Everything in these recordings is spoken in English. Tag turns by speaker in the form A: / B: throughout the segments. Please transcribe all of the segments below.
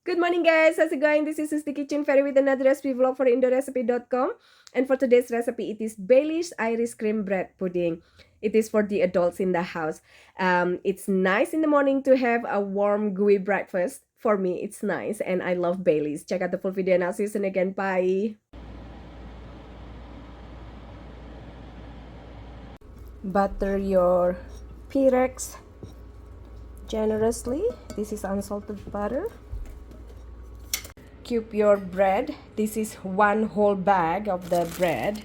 A: Good morning, guys. How's it going? This is the Kitchen Fairy with another recipe vlog for indorecipe.com. And for today's recipe, it is Bailey's Irish cream bread pudding. It is for the adults in the house. It's nice in the morning to have a warm, gooey breakfast. For me, it's nice, and I love Bailey's. Check out the full video, and I'll see you soon again. Bye. Butter your Pyrex generously. This is unsalted butter. Cube your bread. This is one whole bag of the bread.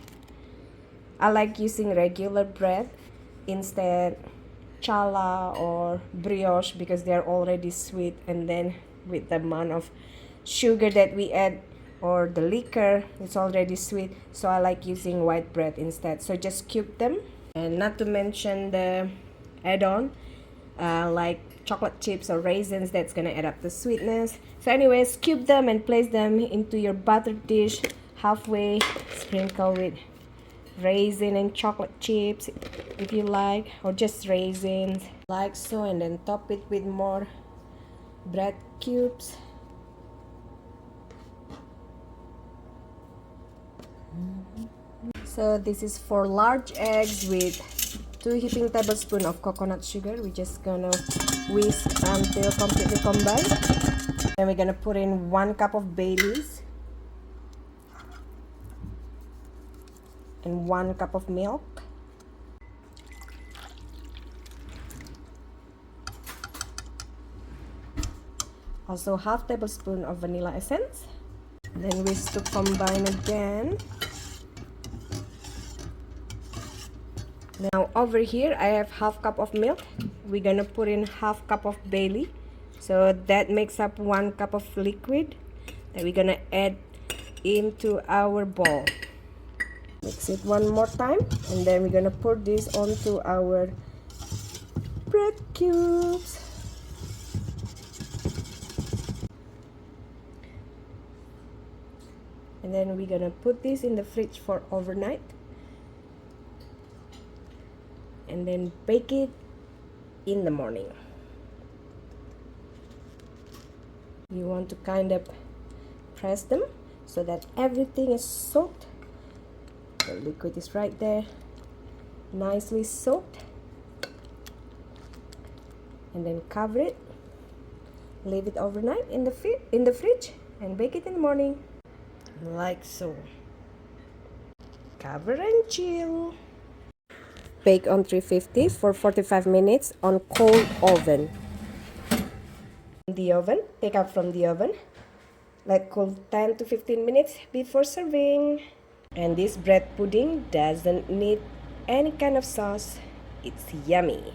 A: I like using regular bread instead challah or brioche because they are already sweet, and then with the amount of sugar that we add or the liquor, it's already sweet, so I like using white bread instead. So just cube them, and not to mention the add-on like chocolate chips or raisins, that's gonna add up the sweetness. So anyways, cube them and place them into your buttered dish. Halfway sprinkle with raisin and chocolate chips if you like, or just raisins like so, and then top it with more bread cubes. So this is 4 large eggs with 2 heaping tablespoons of coconut sugar. We're just gonna whisk until completely combined. Then we're gonna put in 1 cup of Bailey's and 1 cup of milk. Also half tablespoon of vanilla essence. Then whisk to combine again. Now over here I have half cup of milk. We're gonna put in half cup of Bailey, so that makes up 1 cup of liquid that we're gonna add into our bowl. Mix it one more time, and then we're gonna pour this onto our bread cubes. And then we're gonna put this in the fridge for overnight, and then bake it in the morning. You want to kind of press them so that everything is soaked. The liquid is right there, nicely soaked. And then cover it, leave it overnight in the fridge, and bake it in the morning like so. Cover and chill. Bake on 350 for 45 minutes on cold oven. Take out from the oven, let cool 10 to 15 minutes before serving. And this bread pudding doesn't need any kind of sauce. It's yummy.